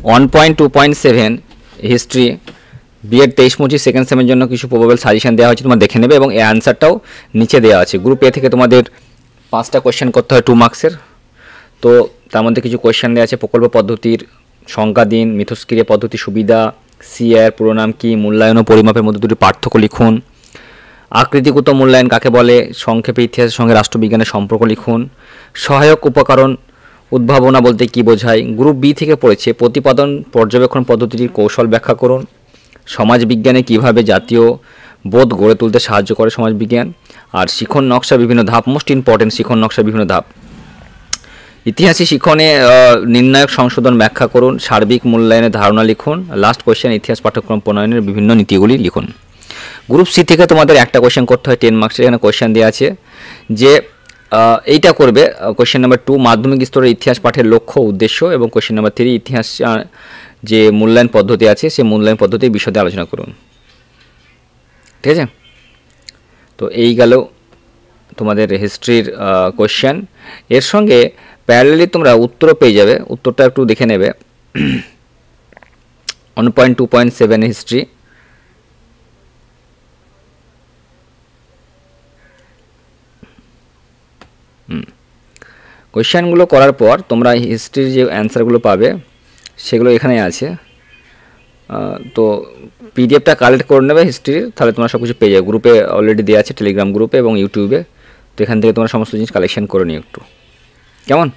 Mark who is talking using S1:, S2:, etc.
S1: 1.2.7 history B Ed 23-25 second সেমের জন্য কিছু probable suggestion দেওয়া হয়েছে, তোমরা দেখে নেবে, এবং এই অ্যান্সারটাও নিচে দেওয়া আছে। গ্রুপ এ থেকে তোমাদের 5টা কোয়েশ্চেন করতে হয় 2 মার্কসের। তো তার মধ্যে কিছু কোয়েশ্চেন দেওয়া আছে, প্রকল্প পদ্ধতির সংজ্ঞা দিন, মিথস্ক্রিয়া পদ্ধতি সুবিধা, সিআর পুরো নাম কি, মূল্যায়ন ও পরিমাপের মধ্যে দুটি পার্থক্য লিখুন, আকৃতিগত মূল্যায়ন কাকে বলে, সংক্ষেপে ইতিহাসের সঙ্গে রাষ্ট্রবিজ্ঞানের সম্পর্ক লিখুন, সহায়ক উপকরণ উদ্ভাবনা বলতে কী বোঝায়। গ্রুপ বি থেকে পড়েছে প্রতিপাদন পর্যবেক্ষণ পদ্ধতিটির কৌশল ব্যাখ্যা করুন, সমাজবিজ্ঞানে কিভাবে জাতীয় বোধ গড়ে তুলতে সাহায্য করে সমাজবিজ্ঞান, আর শিখন নকশা বিভিন্ন ধাপ, মোস্ট ইম্পর্টেন্ট শিখন নকশা বিভিন্ন ধাপ। ইতিহাসে শিখনে নির্ণায়ক সংশোধন ব্যাখ্যা করুন, সার্বিক মূল্যায়নের ধারণা লিখুন, লাস্ট কোয়েশ্চেন ইতিহাস পাঠ্যক্রম প্রণয়নের বিভিন্ন নীতিগুলি লিখুন। গ্রুপ সি থেকে তোমাদের একটা কোয়েশ্চেন করতে হয় 10 মার্কসের। এখানে কোয়েশ্চেন দেওয়া আছে যে এইটা করবে কোয়েশ্চেন নাম্বার 2 মাধ্যমিক স্তরের ইতিহাস পাঠের লক্ষ্য উদ্দেশ্য, এবং কোয়েশ্চেন নাম্বার 3 ইতিহাস যে মূল্যায়ন পদ্ধতি আছে সেই মূল্যায়ন পদ্ধতির বিশদে আলোচনা করুন। ঠিক আছে, তো এই গেল তোমাদের হিস্ট্রির কোয়েশ্চেন। এর সঙ্গে প্যারালালি তোমরা উত্তরও পেয়ে যাবে, উত্তরটা একটু দেখে নেবে। 1.2.7 হিস্ট্রি কোয়েশ্চেনগুলো করার পর তোমরা হিস্ট্রির যে অ্যান্সারগুলো পাবে সেগুলো এখানে আছে। তো পিডিএফটা কালেক্ট করে নেবে হিস্ট্রির, তাহলে তোমরা সব কিছু পেয়ে যাবে। গ্রুপে অলরেডি দেওয়া আছে, টেলিগ্রাম গ্রুপে এবং ইউটিউবে। তো এখান থেকে তোমরা সমস্ত জিনিস কালেকশন করে নিও একটু, কেমন?